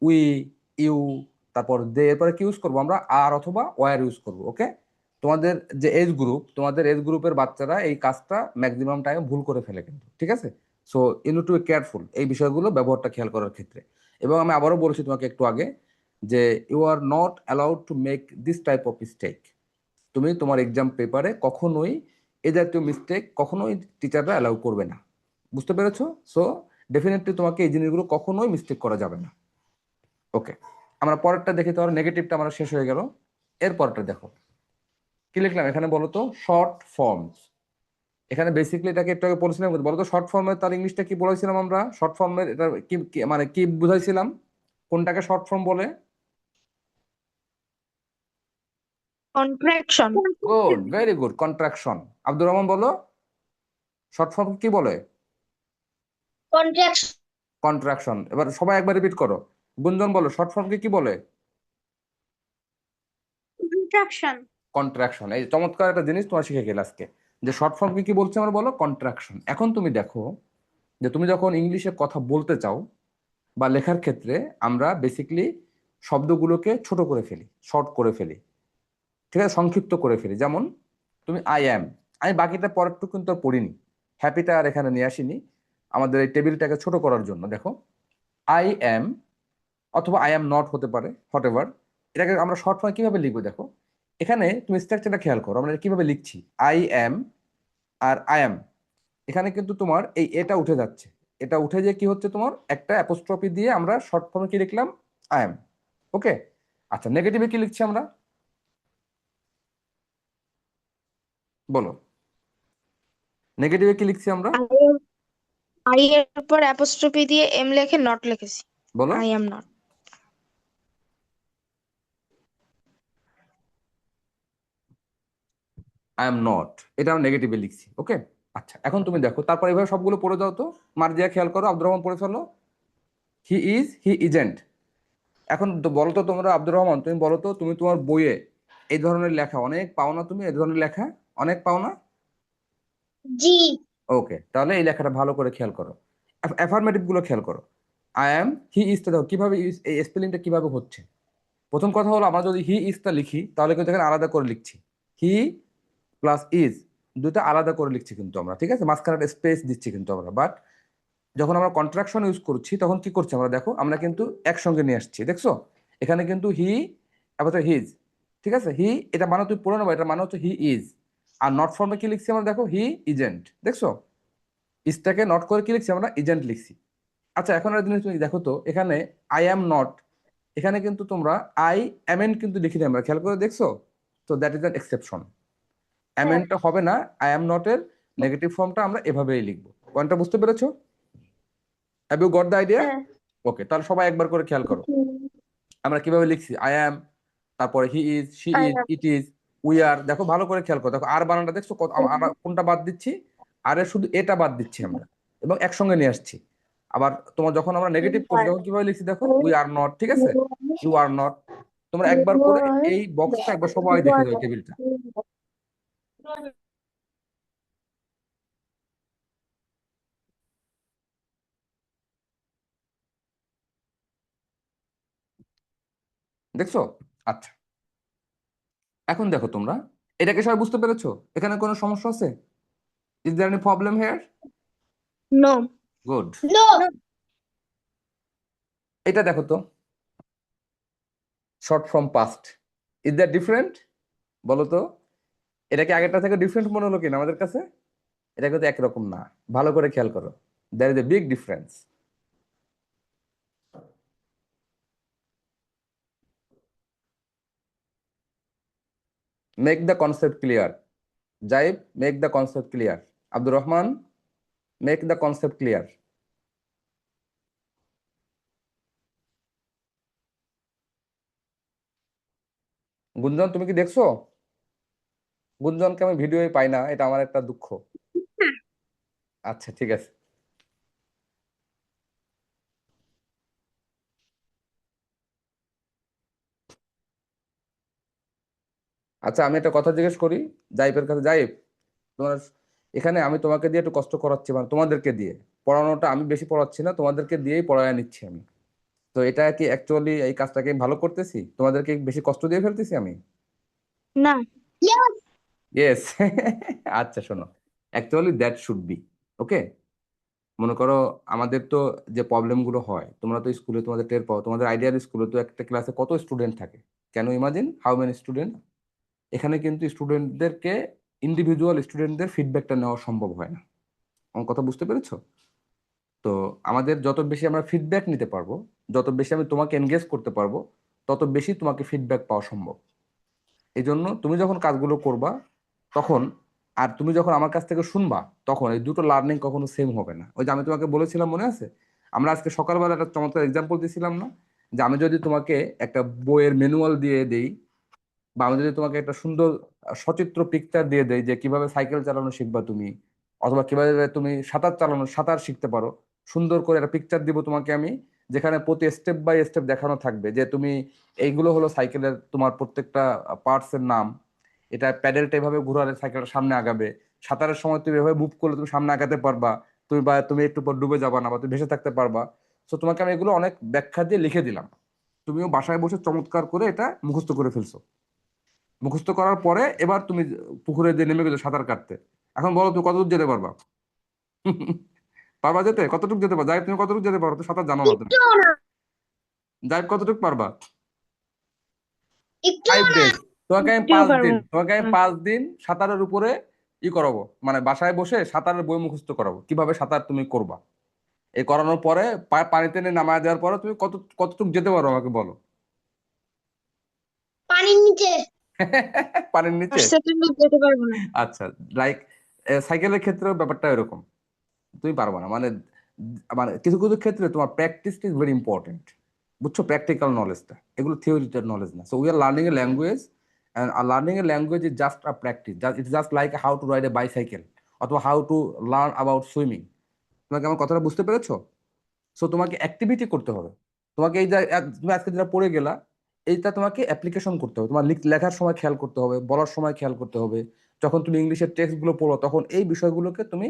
We, you, তারপর দে, এরপরে কি ইউজ করবো আমরা? আর অথবা ওয়ার ইউজ করবো। ওকে, তোমাদের যে এজ গ্রুপ, তোমাদের এজ গ্রুপের বাচ্চারা এই কাজটা ম্যাক্সিমাম টাইম ভুল করে ফেলে কিন্তু, ঠিক আছে? So you need to be careful এই বিষয়গুলো ব্যবহারটা খেয়াল করার ক্ষেত্রে। এবং আমি আবারও বলেছি তোমাকে একটু আগে যে you are not allowed to make this type of mistake. তুমি তোমার এক্সাম পেপারে কখনোই এ জাতীয় মিস্টেক কখনোই টিচাররা অ্যালাউ করবে না। বুঝতে পেরেছো? সো ডেফিনেটলি তোমাকে এই জিনিসগুলো কখনোই মিস্টেক করা যাবে না। ওকে, আমরা পরেরটা দেখি। তো নেগেটিভটা আমরা শেষ হয়ে গেল, এর পরেরটা দেখো কি লিখলাম এখানে বলো তো। Short forms. এখানে বেসিক্যালি এটাকে একটু আগে বলেছিলাম, বলো তো শর্ট ফর্মের তার ইংলিশটা কি বলেছিলাম আমরা? শর্ট ফর্মের এটা মানে কি বুঝাইছিলাম? কোনটাকে শর্ট ফর্ম বলে? Contraction. Good, very good, contraction. Abdur Rahman বলো, শর্ট ফর্ম কি বলে? কন্ট্রাকশন। কন্ট্রাকশন। এবার সবাই একবার রিপিট করো। গুঞ্জন বলো, শর্ট ফর্মকে কি বলে? কন্ট্রাকশন। কন্ট্রাকশন। এই চমৎকার একটা জিনিস তোমার শিখে গেলে আজকে, যে শর্ট ফর্মকে কি বলছে আমরা, বলো কন্ট্রাকশন। এখন তুমি দেখো যে তুমি যখন ইংলিশে কথা বলতে চাও বা লেখার ক্ষেত্রে আমরা বেসিক্যালি শব্দগুলোকে ছোট করে ফেলি, শর্ট করে ফেলি, ঠিক আছে, সংক্ষিপ্ত করে ফেলি। যেমন তুমি আই অ্যাম, আমি বাকিটা পরেরটুকু কিন্তু আর পড়িনি, হ্যাপিটা আর এখানে নিয়ে আসিনি আমাদের এই টেবিলটাকে ছোট করার জন্য। দেখো আই অ্যাম অথবা আই অ্যাম নট হতে পারে, হোয়াট এভার। এটাকে আমরা শর্ট ফর্মে কিভাবে লিখবো দেখো। এখানে তুমি স্ট্রাকচারটা খেয়াল করো, আমরা এটা কিভাবে লিখছি। I am R I am, এখানে কিন্তু তোমার এই এটা উঠে যাচ্ছে। এটা উঠে যে কি হচ্ছে, তোমার একটা অ্যাপোস্ট্রফি দিয়ে আমরা শর্ট ফর্মে কি লিখলাম? I am. ওকে, আচ্ছা নেগেটিভে কি লিখছি আমরা বলো? নেগেটিভে কি লিখছি আমরা আই এর উপর অ্যাপোস্ট্রফি দিয়ে এম লেখে নট লিখেছি। বলো? I am not. I am not, এটা আমরা নেগেটিভে লিখছি। ওকে, আচ্ছা এখন তুমি দেখো তারপর এভাবে সবগুলো পড়ে যাও তো। মার্জিয়া খেয়াল করো, আব্দুর রহমান পড়ে ফেলো। He is, he isn't. এখন তো বলো তো তোমরা, আব্দুর রহমান তুমি বলো তো, তুমি তোমার বইয়ে এই ধরনের লেখা অনেক পাও না? তুমি এই ধরনের লেখা অনেক পাও না? জি। ওকে, তাহলে এই লেখাটা ভালো করে খেয়াল করো, অ্যাফার্মেটিভ গুলো খেয়াল করো। আই অ্যাম, হি ইজটা দেখো কিভাবে এই স্পেলিংটা কিভাবে হচ্ছে। প্রথম কথা হলো আমরা যদি হি ইজটা লিখি তাহলে কিন্তু এখানে আলাদা করে লিখছি। হি প্লাস ইজ, দুটো আলাদা করে লিখছি কিন্তু আমরা, ঠিক আছে, মাঝখানে একটা স্পেস দিচ্ছি কিন্তু আমরা। বাট যখন আমরা কন্ট্রাকশন ইউজ করছি তখন কি করছি আমরা দেখো, আমরা কিন্তু একসঙ্গে নিয়ে আসছি, দেখছো? এখানে কিন্তু হি আবার হিজ, ঠিক আছে, হি এটা মানে তুই পড়ে নেবো, এটা মানে হচ্ছে হি ইজ। আর নট ফর্মে কি লিখছি আমরা দেখো, হি ইজেন্ট, দেখছো? ইজটাকে নট করে কি লিখছি আমরা? ইজেন্ট লিখছি। আচ্ছা এখন একটা জিনিস তুমি দেখো তো, এখানে আই অ্যাম নট, এখানে কিন্তু তোমরা আই অ্যামেন কিন্তু লিখি আমরা, খেয়াল করে দেখছো? তো দ্যাট ইজ অ্যান এক্সেপশন। হ্যাঁ। অ্যামেনটা হবে না, আই অ্যাম নট এর নেগেটিভ ফর্মটা আমরা এভাবেই লিখবো। পয়েন্টটা বুঝতে পেরেছো? Have you got the idea? হ্যাঁ। ওকে, তাহলে সবাই একবার করে খেয়াল করো আমরা কিভাবে লিখছি। আই অ্যাম, তারপরে he is, she I is, am. It is, we are. দেখো ভালো করে খেয়াল করো, দেখো আর বানানটা দেখছো আমরা কোনটা বাদ দিচ্ছি? আর এর শুধু এটা বাদ দিচ্ছি আমরা, এবং একসঙ্গে নিয়ে আসছি। আবার তোমার যখন আমরা নেগেটিভ করছি তখন কিভাবে লিখছি দেখো, উই আর নট, ঠিক আছে, ইউ আর নট। তোমরা একবার করে এই বক্সটা একবার সবাই দেখে দাও, এই টেবিলটা। দেখছো? আচ্ছা এখন দেখো তোমরা, এটাকে সবাই বুঝতে পেরেছো? এখানে কোনো সমস্যা আছে? Is there any problem here? No. Good. No. এটা দেখো তো, short from past, is that different? বলো তো, এটা কি আগেরটা থেকে ডিফারেন্ট মনে হলো কিনা আমাদের কাছে? এটা কিন্তু একরকম না, ভালো করে খেয়াল করো, there is a big difference. Make the concept clear. Zaib, make the concept clear. Abdur Rahman, make the concept clear. Gunjan তুমি কি দেখছো? গুঞ্জনকে আমি ভিডিওই পাই না, এটা আমার একটা দুঃখ। আচ্ছা ঠিক আছে। আচ্ছা আমি একটা কথা জিজ্ঞেস করি জাইবের কাছে। জাইব, তোমার এখানে আমি তোমাকে দিয়ে একটু কষ্ট করাচ্ছি, মানে তোমাদেরকে দিয়ে পড়ানোটা আমি বেশি পড়াচ্ছি না, তোমাদেরকে দিয়েই পড়ায় নিচ্ছি আমি। তো এটা কি অ্যাকচুয়ালি এই কাজটাকে ভালো করতেছি, তোমাদেরকে বেশি কষ্ট দিয়ে ফেলতেছি আমি? না। ইয়েস। আচ্ছা শোনো, অ্যাকচুয়ালি দ্যাট শুড বি ওকে। মনে করো আমাদের তো যে প্রবলেম গুলো হয়, তোমরা তো স্কুলে তোমাদের টের পাও, তোমাদের আইডিয়াল স্কুলে তো একটা ক্লাসে কত স্টুডেন্ট থাকে, can you imagine how many student? এখানে কিন্তু স্টুডেন্টদেরকে, ইন্ডিভিজুয়াল স্টুডেন্টদের ফিডব্যাকটা নেওয়া সম্ভব হয় না। আমার কথা বুঝতে পেরেছো? তো আমাদের যত বেশি আমরা ফিডব্যাক নিতে পারবো, যত বেশি আমি তোমাকে এনগেজ করতে পারবো, তত বেশি তোমাকে ফিডব্যাক পাওয়া সম্ভব। এই জন্য তুমি যখন কাজগুলো করবা তখন, আর তুমি যখন আমার কাছ থেকে শুনবা, তখন এই দুটো লার্নিং কখনো সেম হবে না। ওই যে আমি তোমাকে বলেছিলাম মনে আছে, আমরা আজকে সকালবেলা একটা চমৎকার এক্সাম্পল দিয়েছিলাম না, যে আমি যদি তোমাকে একটা বইয়ের ম্যানুয়াল দিয়ে দেই, বা আমি যদি তোমাকে একটা সুন্দর সচিত্র পিকচার দিয়ে দেই যে কিভাবে সাইকেল চালানো শিখবা তুমি, অথবা কিভাবে তুমি সাঁতার শিখতে পারো, সুন্দর করে একটা পিকচার দিব তোমাকে আমি, যেখানে প্রতি স্টেপ বাই স্টেপ দেখানো থাকবে যে তুমি, এইগুলো হলো সাইকেলের তোমার প্রত্যেকটা পার্টস এর নাম, এটা প্যাডেলটা এভাবে ঘোরালে সাইকেলটা সামনে আগাবে, সাঁতারের সময় তুমি এভাবে মুভ করলে তুমি সামনে আগাতে পারবা, তুমি একটু পর ডুবে যাবা না, বা তুমি ভেসে থাকতে পারবা। তো তোমাকে আমি এগুলো অনেক ব্যাখ্যা দিয়ে লিখে দিলাম, তুমিও বাসায় বসে চমৎকার করে এটা মুখস্থ করে ফেলছো। মুখস্থ করার পরে এবার তুমি পুকুরে দিয়ে নেমে গেছো সাঁতার কাটতে। এখন বলো তুমি কতদূর যেতে পারবা? পারবা যেতে? কতটুকু যেতে পারবা? যাই তুমি কতটুকু যেতে পারো? তো সাঁতার জানো না তুমি। একটুও না। যাই কতটুকু পারবা? একটুও ফাইভ না। ডেজ তোমাকে আমি একটুও পাঁচ পারবো দিন তোমাকে আমি না। 5 দিন সাঁতারের উপরে করাবো, মানে বাসায় বসে সাঁতারের বই মুখস্থ করাবো কিভাবে সাঁতার তুমি করবা। এই করানোর পরে পানিতে নিয়ে নামায় দেওয়ার পরে তুমি কতটুকু যেতে পারো আমাকে বলো। পানির নিচে পানির আর নিচে? সেকেন্ডে যেতে পারবো না। আচ্ছা, লাইক সাইকেলের ক্ষেত্রেও ব্যাপারটা এরকম, তুমি পারবা না, মানে মানে কিছু কিছু ক্ষেত্রে তোমার প্র্যাকটিস ইজ ভেরি ইম্পর্টেন্ট। বুঝছো? প্র্যাকটিক্যাল নলেজটা, এগুলো থিওরিটার নলেজ না। So we are learning a language, and learning a language is just a practice, it's just like how to ride a bicycle, অথবা how to learn about swimming. তোমাকে আমার কথাটা বুঝতে পেরেছো? সো তোমাকে অ্যাক্টিভিটি করতে হবে। তোমাকে এই যে তুমি আজকে যেটা পড়ে গেলা, এইটা তোমাকে অ্যাপ্লিকেশন করতে হবে, তোমার লেখার সময় খেয়াল করতে হবে, বলার সময় খেয়াল করতে হবে, যখন তুমি ইংলিশের টেক্সট গুলো পড়ো তখন এই বিষয়গুলোকে তুমি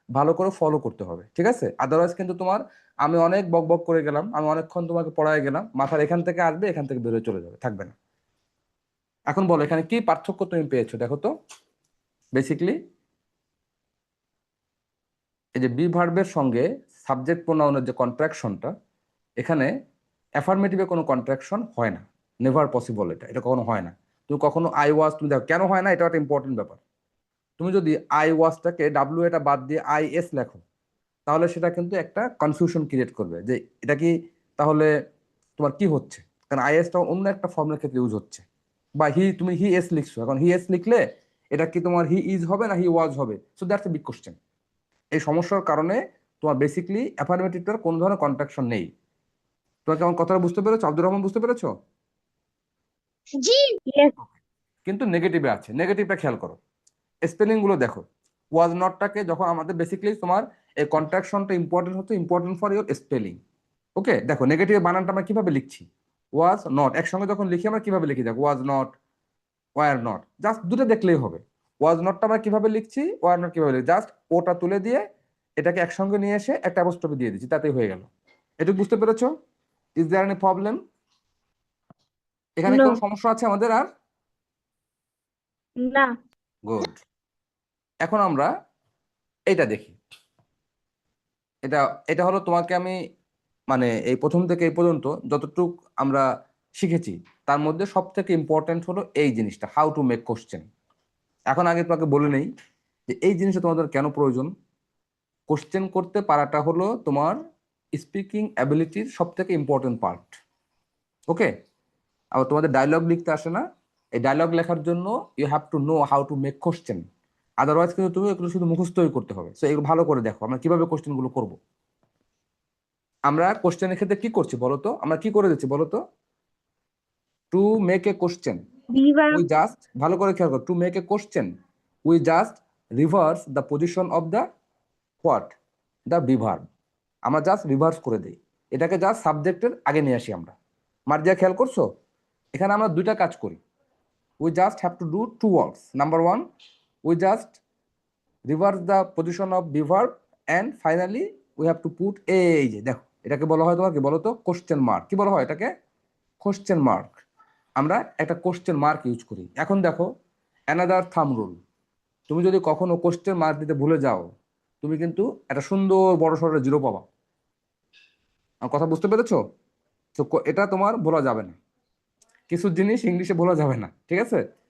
ভালো করে ফলো করতে হবে, ঠিক আছে? আদারওয়াইজ কিন্তু তোমার, আমি অনেক বক বক করে গেলাম, আমি অনেকক্ষণ তোমাকে পড়ায় গেলাম, মাথার এখান থেকে আসবে, এখান থেকে বেরোয় চলে যাবে, থাকবে না। এখন বলো এখানে কি পার্থক্য তুমি পেয়েছো দেখো তো। বেসিকলি এই যে বি ভার্বের সঙ্গে সাবজেক্ট প্রোনাউনের যে কন্ট্রাকশনটা, এখানে অ্যাফার্মেটিভে কোনো কন্ট্রাকশন হয় না, নেভার পসিবল, এটা এটা কখনো হয় না। তুমি কখনো আই ওয়াজ, তুমি দেখো কেন হয় না, এটা একটা ইম্পর্টেন্ট ব্যাপার। তুমি যদি আই ওয়াজটাকে ডাব্লিউ এটা বাদ দিয়ে আই এস লেখো, তাহলে সেটা কিন্তু একটা কনফিউশন ক্রিয়েট করবে যে এটা কি, তাহলে তোমার কি হচ্ছে, কারণ আই এসটা অন্য একটা ফর্মের ক্ষেত্রে ইউজ হচ্ছে। বা তুমি হি এস লিখছো, এখন হি এস লিখলে এটা কি তোমার হি ইজ হবে না হি ওয়াজ হবে? So that's a big question. এই সমস্যার কারণে তোমার বেসিকলি অ্যাফার্মেটিভটার কোনো ধরনের কন্ট্রাকশন নেই। তোমাকে আমার কথাটা বুঝতে পেরেছো আব্দুর রহমান, বুঝতে পেরেছো? জি। ইয়েস। কিন্তু নেগেটিভে আছে, নেগেটিভটা খেয়াল করো, স্পেলিং গুলো দেখো। ওয়াজ নটটাকে যখন আমাদের বেসিক্যালি তোমার এই কন্ট্রাকশনটা ইম্পর্টেন্ট হতো, ইম্পর্টেন্ট ফর ইওর স্পেলিং। ওকে, দেখো নেগেটিভ বানানটা আমরা কিভাবে লিখছি, ওয়াজ নট একসঙ্গে যখন লিখি আমরা কিভাবে লিখি, দেখো was not, were not, just দুটো দেখলেই হবে। ওয়াজ নটটা আমরা কিভাবে লিখছি, ওয়ার নট কিভাবে লিখছি, জাস্ট ওটা তুলে দিয়ে এটাকে একসঙ্গে নিয়ে এসে একটা অ্যাপোস্ট্রফি দিয়ে দিচ্ছি, তাতেই হয়ে গেল। এটুকু বুঝতে পেরেছো? Is there any problem? এখানে নো। কোনো সমস্যা আছে আমাদের আর? না। গুড। এখন আমরা এটা দেখি। এটা এটা হলো তোমাকে আমি, মানে এই প্রথম থেকে এই পর্যন্ত যতটুক আমরা শিখেছি, তার মধ্যে সব থেকে ইম্পর্টেন্ট হলো এই জিনিসটা, হাউ টু মেক কোশ্চেন। এখন আগে তোমাকে বলে নেই যে এই জিনিসটা তোমাদের কেন প্রয়োজন। কোশ্চেন করতে পারাটা হলো তোমার স্পিকিং অ্যাবিলিটির সব থেকে ইম্পর্টেন্ট পার্ট। ওকে? আবার তোমাদের ডায়লগ লিখতে আসে না, এই ডায়লগ লেখার জন্য you have to know how to make question. Otherwise কিন্তু তুমি এগুলো শুধু মুখস্থই করতে হবে। সো এগুলো ভালো করে দেখো আমরা কিভাবে কোশ্চেন গুলো করবো। আমরা কোশ্চেনের ক্ষেত্রে কি করছি বলো তো, আমরা কি করে দিচ্ছি বলো তো? টু মেক এ কোশ্চেন, বিভার। উই জাস্ট, ভালো করে খেয়াল করো, to make a question we just reverse the position of the what, the be verb. আমরা জাস্ট রিভার্স করে দিই, এটাকে জাস্ট সাবজেক্টের আগে নিয়ে আসি আমরা। মার্জিয়া খেয়াল করছো? এখানে আমরা দুইটা কাজ করি। We just have to do to works. Number one, we just reverse the position of the verb, and finally we have to put এই যে দেখো এটাকে বলা হয় তোমার কি বলো তো, কোশ্চেন মার্ক। কি বলা হয় এটাকে? Question mark. আমরা একটা কোশ্চেন মার্ক ইউজ করি। এখন দেখো, অ্যানাদার থাম রুল, তুমি যদি কখনো কোশ্চেন মার্ক দিতে ভুলে যাও, তুমি কিন্তু একটা সুন্দর বড় সড়ো জিরো পাবা। আমার কথা বুঝতে পেরেছো? তো এটা তোমার ভোলা যাবে না, কিছু জিনিস ইংলিশে বলা যাবে না, ঠিক আছে?